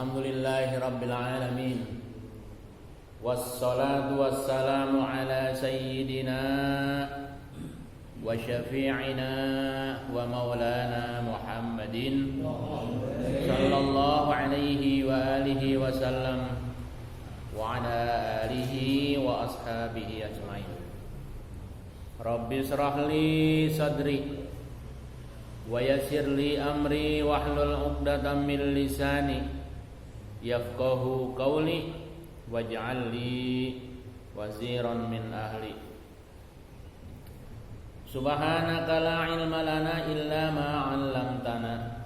Alhamdulillahi Rabbil Alamin. Wassalatu wassalamu ala sayyidina wa syafi'ina wa maulana Muhammadin sallallahu alaihi wa alihi wa sallam wa ala alihi wa ashabihi ajma'in. Rabbi israh li sadri wa yassir li amri wahlul 'uqdatam min lisani yafqahu qawli waj'al li waziran min ahli. Subhanaka la ilma lana illa ma 'allamtana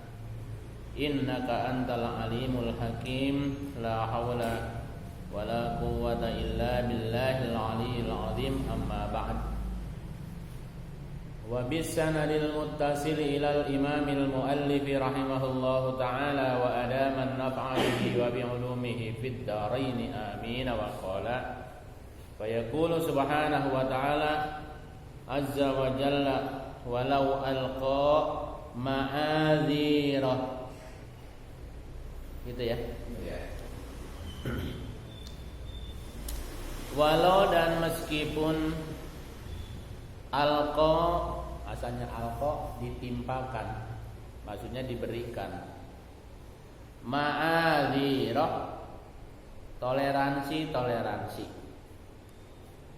innaka antal alimul hakim. La haula wala quwwata illa billahil aliyyil azim. Amma ba'd. Wa bisanadil muttasil ilal imamil muallif rahimahullahu ta'ala wa adaman naf'alihi wa bi'ulumihi fid dharain amin. Wa qala fa yaqulu subhanahu wa ta'ala azza wa jalla walau alqa ma'adzirah. Gitu ya. Walau dan meskipun alqa, asalnya alqa ditimpakan, maksudnya diberikan. Ma'adzirah, toleransi.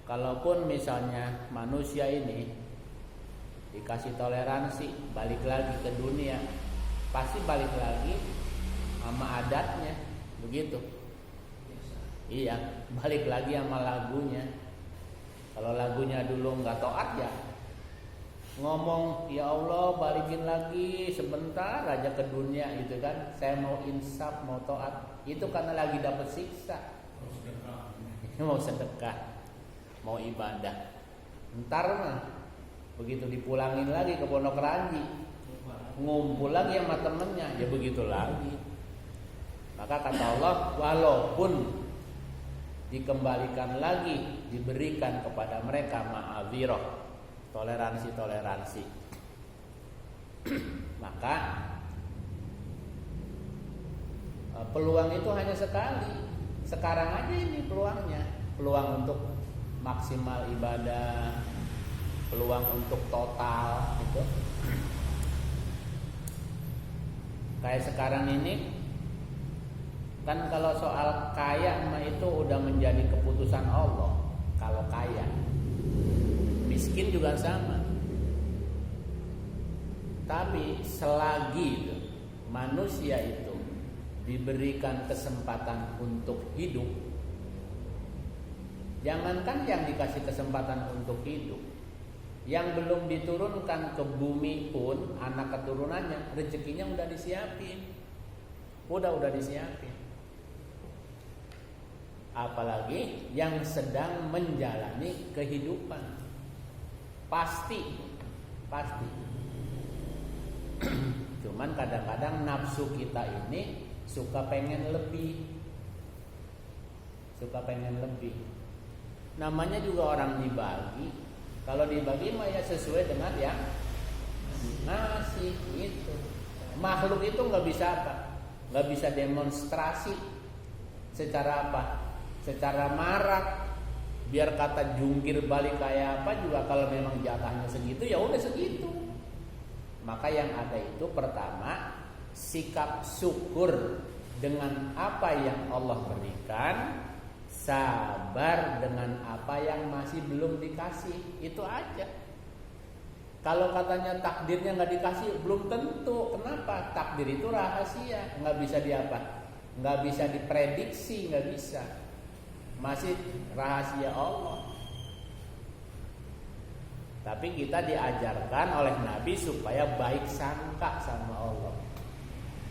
Kalaupun misalnya manusia ini dikasih toleransi, balik lagi ke dunia, pasti balik lagi sama adatnya, begitu. Iya, balik lagi sama lagunya. Kalau lagunya dulu nggak taat ya ngomong, ya Allah balikin lagi sebentar aja ke dunia gitu kan. Saya mau insaf, mau taat. Itu karena lagi dapat siksa. Mau sedekah, mau ibadah. Ntar mah begitu dipulangin lagi ke Pondok Ranji, ngumpul lagi sama temennya, ya begitu lagi. Maka kata Allah, walaupun dikembalikan lagi, diberikan kepada mereka ma'adzirah, toleransi. Maka peluang itu hanya sekali. Sekarang aja ini peluangnya, peluang untuk maksimal ibadah, peluang untuk total gitu. Kayak sekarang ini kan kalau soal kaya mah itu udah menjadi keputusan Allah. Kalau kaya, miskin juga sama. Tapi selagi manusia itu diberikan kesempatan untuk hidup, jangankan yang dikasih kesempatan untuk hidup, yang belum diturunkan ke bumi pun anak keturunannya rezekinya udah disiapin. Udah disiapin. Apalagi yang sedang menjalani kehidupan, pasti. Cuman kadang-kadang nafsu kita ini suka pengen lebih. Namanya juga orang dibagi. Kalau dibagi mah ya sesuai dengan yang ngasih itu. Makhluk itu nggak bisa apa? Nggak bisa demonstrasi secara apa? Secara marak, biar kata jungkir balik kayak apa juga, kalau memang jatahnya segitu ya udah segitu. Maka yang ada itu pertama sikap syukur dengan apa yang Allah berikan, sabar dengan apa yang masih belum dikasih, itu aja. Kalau katanya takdirnya nggak dikasih, belum tentu. Kenapa? Takdir itu rahasia, nggak bisa nggak bisa diprediksi, nggak bisa. Masih rahasia Allah. Tapi kita diajarkan oleh Nabi supaya baik sangka sama Allah.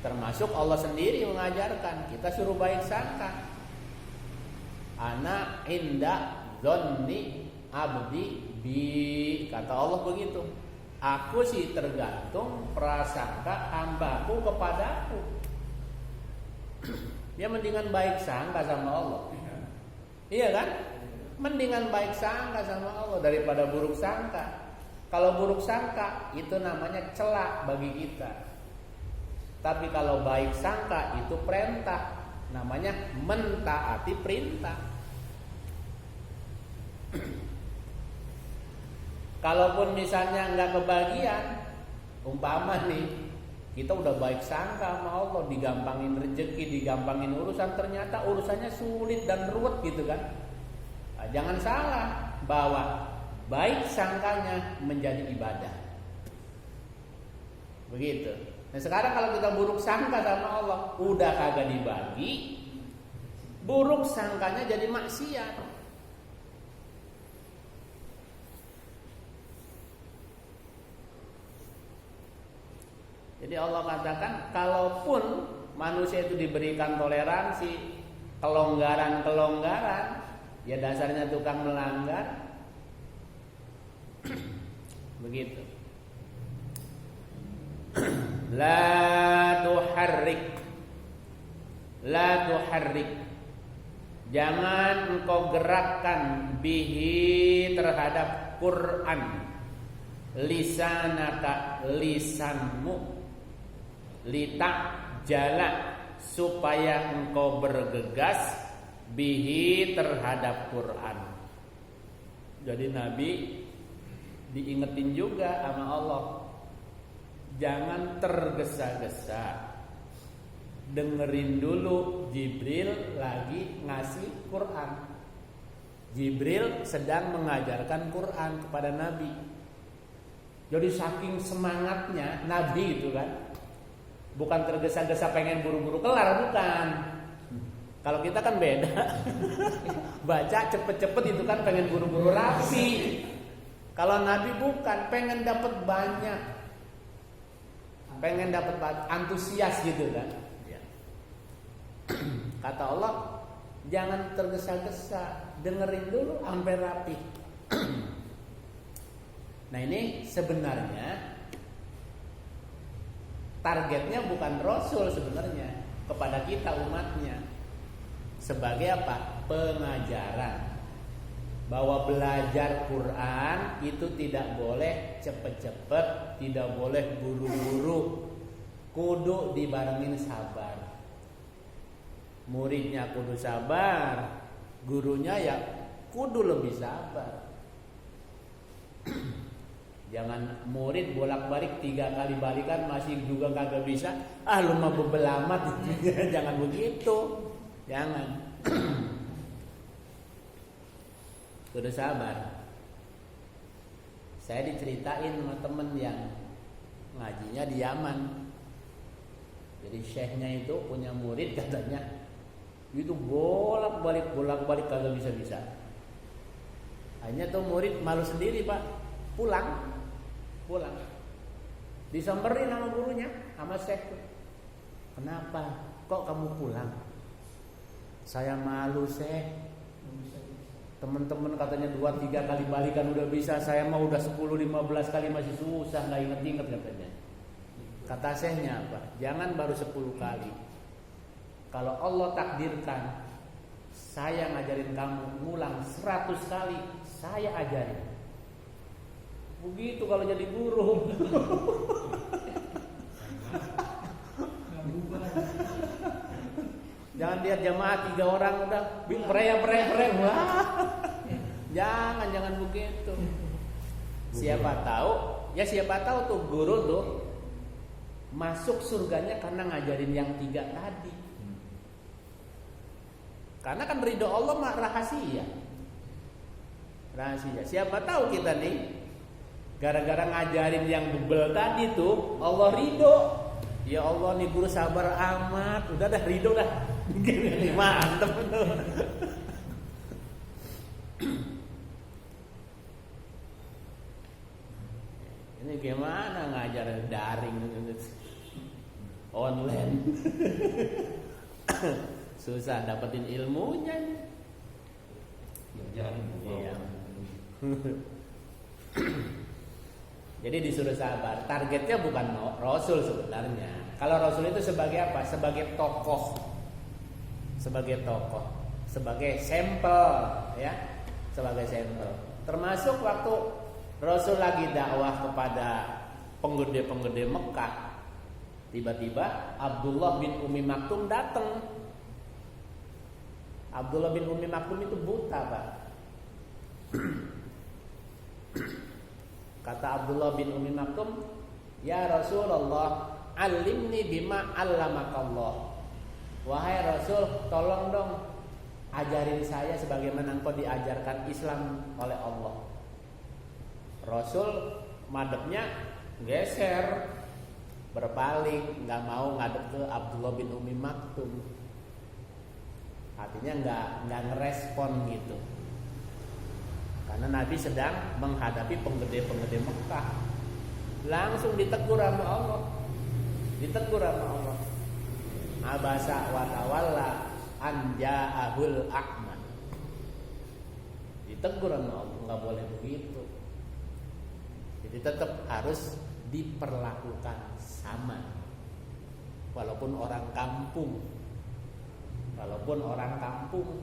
Termasuk Allah sendiri mengajarkan kita suruh baik sangka. Ana inda dzanni abdi bi, kata Allah begitu. Aku sih tergantung prasangka hambaku kepadaku. Dia mendingan baik sangka sama Allah. Iya kan? Mendingan baik sangka sama Allah daripada buruk sangka. Kalau buruk sangka itu namanya celak bagi kita. Tapi kalau baik sangka itu perintah, namanya mentaati perintah. Kalaupun misalnya nggak kebagian, umpama nih kita udah baik sangka sama Allah, digampangin rezeki, digampangin urusan, ternyata urusannya sulit dan ruwet gitu kan. Nah, jangan salah bahwa baik sangkanya menjadi ibadah. Begitu. Nah sekarang kalau kita buruk sangka sama Allah, udah kagak dibagi, buruk sangkanya jadi maksiat. Jadi Allah katakan, kalaupun manusia itu diberikan toleransi, kelonggaran-kelonggaran, ya dasarnya tukang melanggar. Begitu. La tuharrik. Jangan engkau gerakkan bihi terhadap Quran lisanaka, lisanmu, litak jala, supaya engkau bergegas bihi terhadap Quran. Jadi Nabi diingetin juga sama Allah, jangan tergesa-gesa, dengerin dulu Jibril lagi ngasih Quran. Jibril sedang mengajarkan Quran kepada Nabi. Jadi saking semangatnya Nabi itu kan, bukan tergesa-gesa pengen buru-buru kelar, bukan. Kalau kita kan beda. Baca cepet-cepet itu kan pengen buru-buru rapi. Kalau Nabi bukan, pengen dapat banyak, pengen dapat antusias gitu kan. Kata Allah, jangan tergesa-gesa, dengerin dulu sampai rapi. Nah ini sebenarnya targetnya bukan Rasul sebenarnya, kepada kita umatnya. Sebagai apa? Pengajaran bahwa belajar Quran itu tidak boleh cepet-cepet, tidak boleh buru-buru, kudu dibarengin sabar. Muridnya kudu sabar, gurunya ya kudu lebih sabar. Jangan murid bolak-balik 3 kali balikan masih juga kagak bisa, lu mah bebel amat. Jangan begitu. Jangan. Kudu sabar. Saya diceritain sama temen yang ngajinya di Yaman. Jadi syekhnya itu punya murid katanya, itu bolak-balik kagak bisa-bisa. Hanya tuh murid malu sendiri pak, pulang. Disamperin sama gurunya, sama syekh. Kenapa? Kok kamu pulang? Saya malu syekh. Teman-teman katanya 2-3 kali balikan udah bisa, saya mah udah 10-15 kali masih susah, nggak inget-inget katanya. Kata syekhnya apa? Jangan baru 10 kali. Kalau Allah takdirkan saya ngajarin kamu ngulang 100 kali, saya ajarin. Begitu kalau jadi guru. Jangan lihat jamaah 3 orang udah prey. Wah. Jangan begitu. Siapa tahu tuh guru tuh masuk surganya karena ngajarin yang 3 tadi. Karena kan ridho Allah mah rahasia. Siapa tahu kita nih gara-gara ngajarin yang bebel tadi tuh Allah ridho. Ya Allah nih guru sabar amat, udah dah ridho dah. Gini mantep tuh. Ini gimana ngajar daring online. Susah dapetin ilmunya nih. Iya. Jadi disuruh sabar. Targetnya bukan Rasul sebenarnya. Kalau Rasul itu sebagai apa? Sebagai tokoh, sebagai sampel, ya, sebagai sampel. Termasuk waktu Rasul lagi dakwah kepada penggede-penggede Mekah, Tiba-tiba Abdullah bin Umi Maktum datang. Abdullah bin Umi Maktum itu buta, Pak. Kata Abdullah bin Umi Maktum, "Ya Rasulullah, alimni bima 'allamakallah." Wahai Rasul, tolong dong ajarin saya sebagaimana engkau diajarkan Islam oleh Allah. Rasul madepnya geser, berpaling, nggak mau ngadep ke Abdullah bin Umi Maktum. Artinya nggak ngerespon gitu. Karena Nabi sedang menghadapi penggede-penggede Mekah. Langsung ditegur sama Allah. Ditegur sama Allah. Abasa wa tawalla an ja'ahul a'ma. Ditegur sama Allah, nggak boleh begitu. Jadi tetap harus diperlakukan sama. Walaupun orang kampung,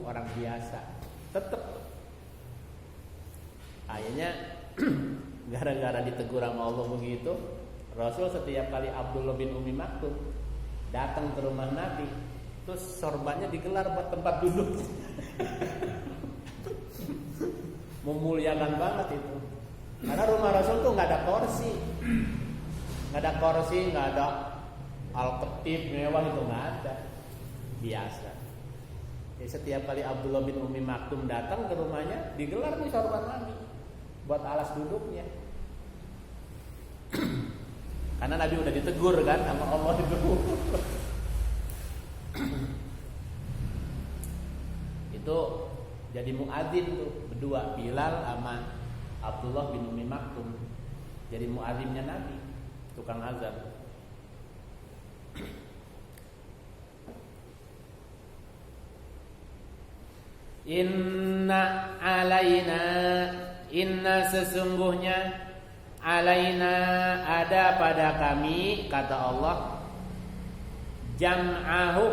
orang biasa, tetap. Akhirnya gara-gara ditegur sama Allah begitu, Rasul setiap kali Abdullah bin Umi Maktum datang ke rumah Nabi, terus sorbannya digelar buat tempat duduk. Memuliakan banget itu. Karena rumah Rasul tuh nggak ada kursi, nggak ada alketip mewah, itu nggak ada, biasa. Jadi setiap kali Abdullah bin Umi Maktum datang ke rumahnya, digelar nih sorban Nabi buat alas duduknya. Karena Nabi udah ditegur kan sama Allah itu. Itu jadi muadzin tuh berdua, Bilal sama Abdullah bin Umi Maktum. Jadi muadzinnya Nabi, tukang azan. Inna sesungguhnya alaina ada pada kami, kata Allah, jam'ahu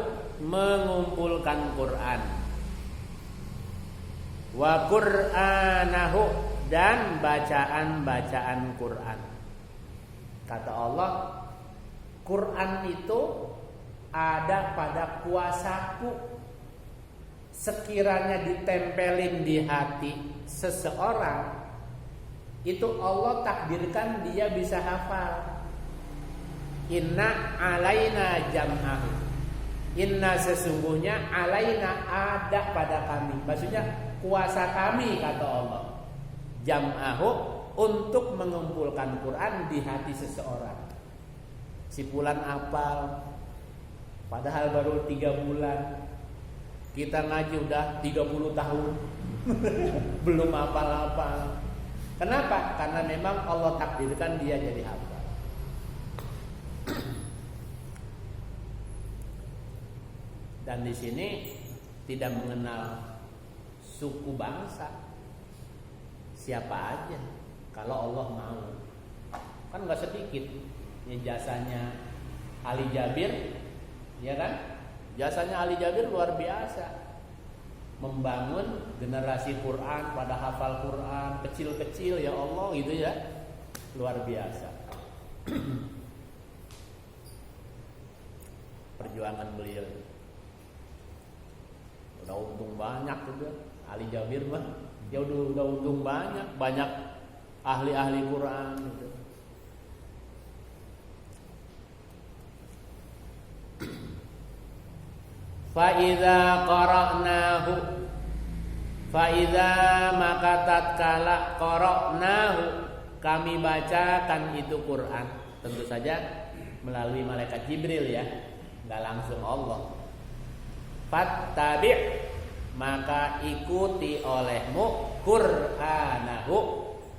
mengumpulkan Quran, wa qur'anahu dan bacaan-bacaan Quran. Kata Allah, Quran itu ada pada kuasaku. Sekiranya ditempelin di hati seseorang, itu Allah takdirkan dia bisa hafal. Inna alaina jam'ahu. Inna sesungguhnya alaina ada pada kami. Maksudnya kuasa kami, kata Allah. Jam'ahu untuk mengumpulkan Quran di hati seseorang. Si fulan hafal, padahal baru 3 bulan. Kita ngaji udah 30 tahun belum hafal-hafal. Kenapa? Karena memang Allah takdirkan dia jadi hafal. Dan di sini tidak mengenal suku bangsa, siapa aja kalau Allah mau. Kan nggak sedikit ini jasanya Ali Jabir, ya kan? Jasanya Ali Jabir luar biasa, membangun generasi Quran pada hafal Quran kecil-kecil, ya Allah, gitu ya, luar biasa. Perjuangan beliau udah untung banyak juga. Ali Jabir mah ya udah untung banyak ahli-ahli Quran gitu. Fa'idha qara'nahu, fa'idha maka tatkala qara'nahu kami bacakan itu Quran. Tentu saja melalui malaikat Jibril ya, nggak langsung Allah. Fattabi' maka ikuti olehmu Qur'anahu,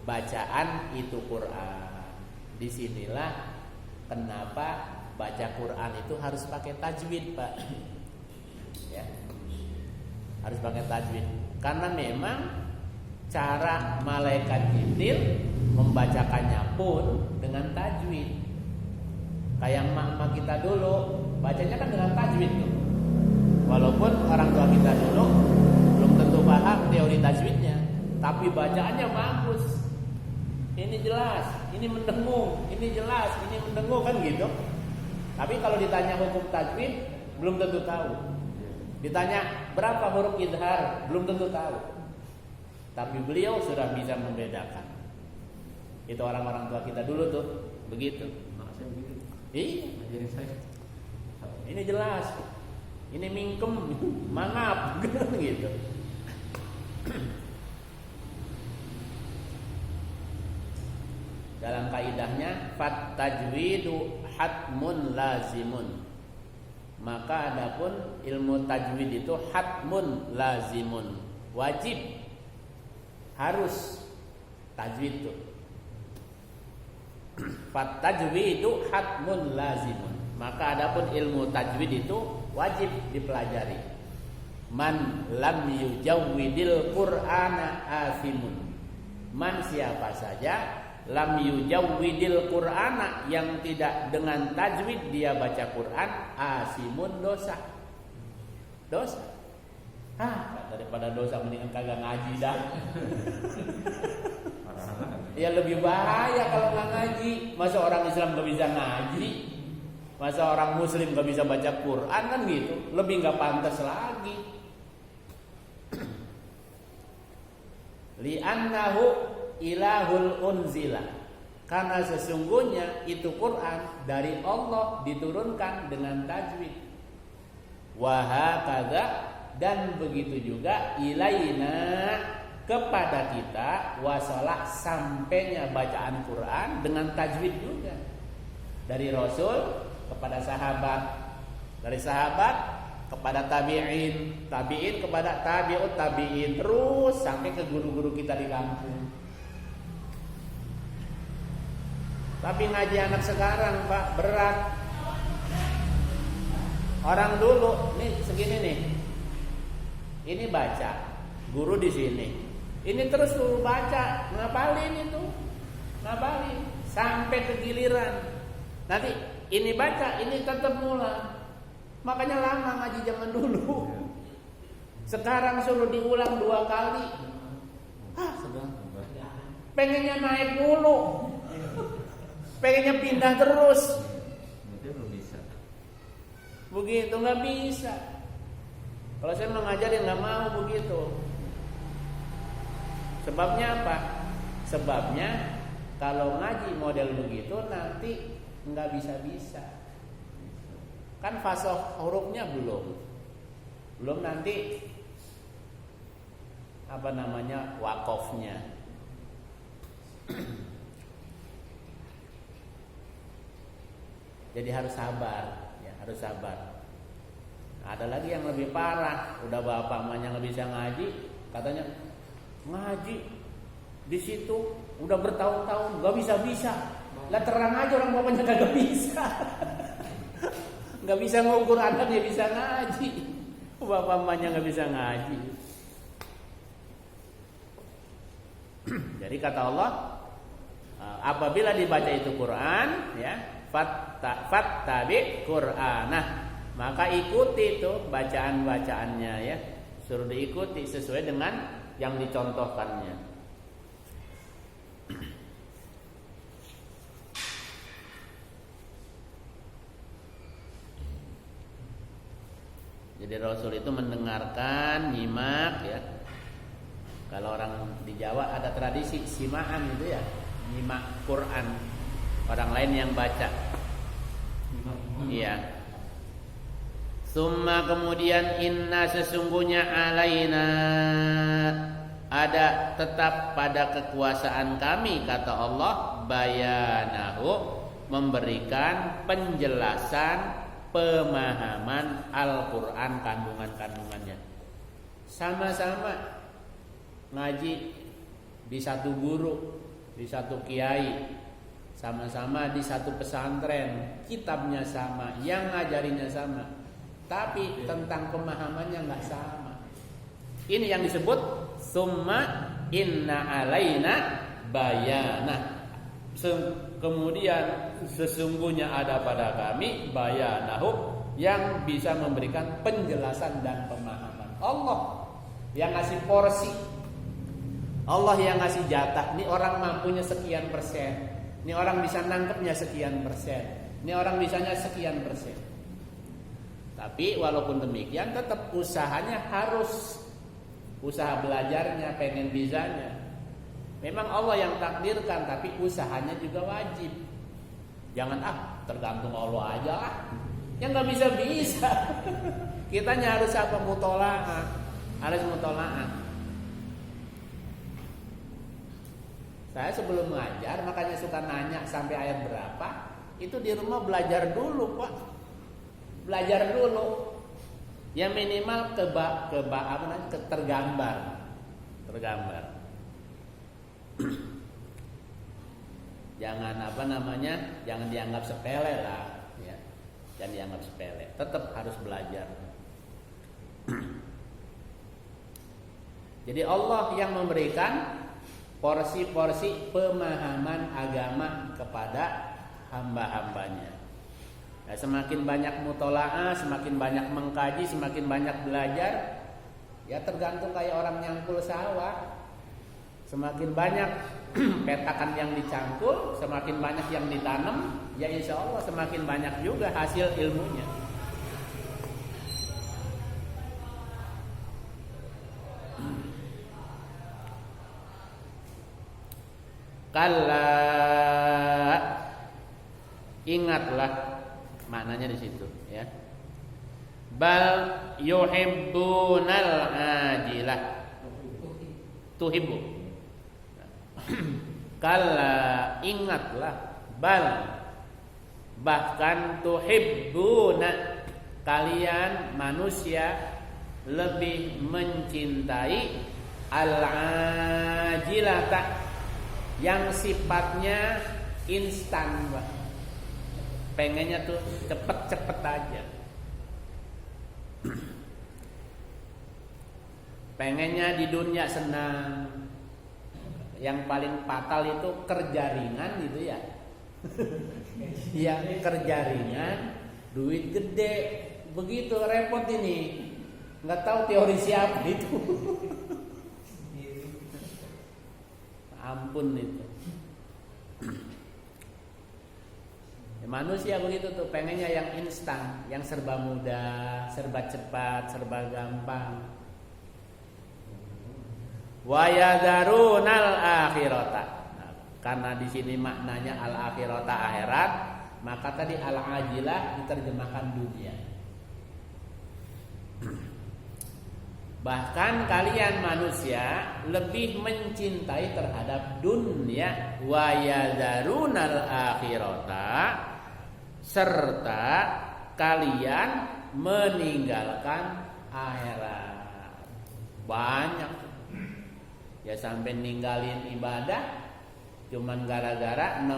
bacaan itu Quran. Disinilah kenapa baca Quran itu harus pakai tajwid, Pak. Ya, harus pakai tajwid karena memang cara malaikat Jibril membacakannya pun dengan tajwid. Kayak emak-emak kita dulu bacanya kan dengan tajwid tuh. Walaupun orang tua kita dulu belum tentu paham teori tajwidnya, tapi bacaannya bagus. Ini jelas, ini mendengung, ini jelas, ini mendengung, kan gitu. Tapi kalau ditanya hukum tajwid, belum tentu tahu. Ditanya berapa huruf idhar, belum tentu tahu. Tapi beliau sudah bisa membedakan. Itu orang-orang tua kita dulu tuh, begitu. Iya. Ini jelas. Ini mingkem, mangap, gitu. Dalam kaidahnya fat tajwidu hatmun lazimun. Maka adapun ilmu tajwid itu hatmun lazimun, wajib, harus tajwid itu. Fat tajwidu hatmun lazimun. Maka adapun ilmu tajwid itu wajib dipelajari. Man lam yujawwidil Qur'ana asimun. Man siapa saja lam yujawwidil Qur'ana, yang tidak dengan tajwid dia baca Quran, asimun, dosa. Dosa. Daripada dosa mendingan kagak ngaji dah. Ya lebih bahaya kalau nggak ngaji. Masa orang Islam nggak bisa ngaji? Masa orang Muslim nggak bisa baca Quran, kan gitu? Lebih nggak pantas lagi. Li'annahu ilahul unzila, karena sesungguhnya itu Quran dari Allah diturunkan dengan tajwid. Wahakadha, dan begitu juga ilaina, kepada kita, wasalah, sampainya bacaan Quran dengan tajwid juga. Dari Rasul kepada sahabat, dari sahabat kepada tabi'in, tabi'in kepada tabi'ut tabi'in, terus sampai ke guru-guru kita di kampung. Tapi ngaji anak sekarang, Pak, berat. Orang dulu nih segini nih. Ini baca, guru di sini. Ini terus suruh baca, ngapalin itu. Ngapalin sampai ke giliran. Nanti ini baca, ini tetap ngulang. Makanya lama ngaji zaman dulu. Sekarang suruh diulang 2 kali. Pengennya naik dulu. Pengennya pindah terus. Begitu nggak bisa. Kalau saya mengajar ya nggak mau begitu. Sebabnya apa? Sebabnya kalau ngaji model begitu nanti nggak bisa. Kan fasih hurufnya belum nanti apa namanya wakofnya. Jadi harus sabar, ya harus sabar. Ada lagi yang lebih parah, udah bapak mamanya nggak bisa ngaji, katanya ngaji di situ udah bertahun-tahun nggak bisa. Lah terang aja orang bapaknya kagak bisa. Nggak bisa ngukur anak dia bisa ngaji. Bapak mamanya nggak bisa ngaji. Jadi kata Allah, apabila dibaca itu Quran, ya fattabi Qur'anah, maka ikuti itu bacaan-bacaannya, ya. Suruh diikuti sesuai dengan yang dicontohkannya. Jadi Rasul itu mendengarkan, nyimak, ya. Kalau orang di Jawa ada tradisi simaan itu, ya, nyimak Quran orang lain yang baca. Iya. Summa kemudian inna sesungguhnya alaina, ada tetap pada kekuasaan kami, kata Allah, bayanahu, memberikan penjelasan pemahaman Al-Quran, kandungan-kandungannya. Sama-sama ngaji di satu guru, di satu kiai, sama-sama di satu pesantren, kitabnya sama, yang ngajarinya sama, tapi tentang pemahamannya nggak sama. Ini yang disebut summa inna alaina bayana. Kemudian sesungguhnya ada pada kami bayanahu, yang bisa memberikan penjelasan dan pemahaman. Allah yang ngasih porsi, Allah yang ngasih jatah. Ini orang mampunya sekian persen, ini orang bisa nangkepnya sekian persen. Ini orang bisanya sekian persen. Tapi walaupun demikian tetap usahanya harus usaha belajarnya, pengen bisanya. Memang Allah yang takdirkan, tapi usahanya juga wajib. Jangan tergantung Allah aja lah. Yang nggak bisa. Kitanya harus apa? Mutolaah. Harus mutolaah. Saya sebelum mengajar makanya suka nanya sampai ayat berapa. Itu di rumah belajar dulu, Pak. Belajar dulu. Ya minimal tergambar. Jangan jangan dianggap sepele lah, ya. Jangan dianggap sepele. Tetap harus belajar. Jadi Allah yang memberikan porsi-porsi pemahaman agama kepada hamba-hambanya. Ya, semakin banyak mutolaah, semakin banyak mengkaji, semakin banyak belajar. Ya tergantung kayak orang nyangkul sawah. Semakin banyak petakan yang dicangkul, semakin banyak yang ditanam, ya insya Allah semakin banyak juga hasil ilmunya. Kalla, ingatlah maknanya di situ, ya. Bal yuhibbunal ajilah. Tuhibbu. Kalla, ingatlah. Bal, bahkan tuhibbuna, kalian manusia lebih mencintai al-ajilata, yang sifatnya instan, Pak. Pengennya tuh cepet-cepet aja. Pengennya di dunia senang. Yang paling fatal itu kerja ringan gitu ya. Ya kerja ringan, duit gede, begitu repot ini. Nggak tahu teori siapa itu. Ampun itu. Ya, manusia begitu tuh, pengennya yang instan, yang serba mudah, serba cepat, serba gampang. Wa yadarunal akhirata. Nah, karena di sini maknanya al akhirata akhirat, maka tadi al ajilah diterjemahkan dunia. Bahkan kalian manusia lebih mencintai terhadap dunia, wa yadarunal akhirata, serta kalian meninggalkan akhirat. Banyak ya, sampai ninggalin ibadah cuman gara-gara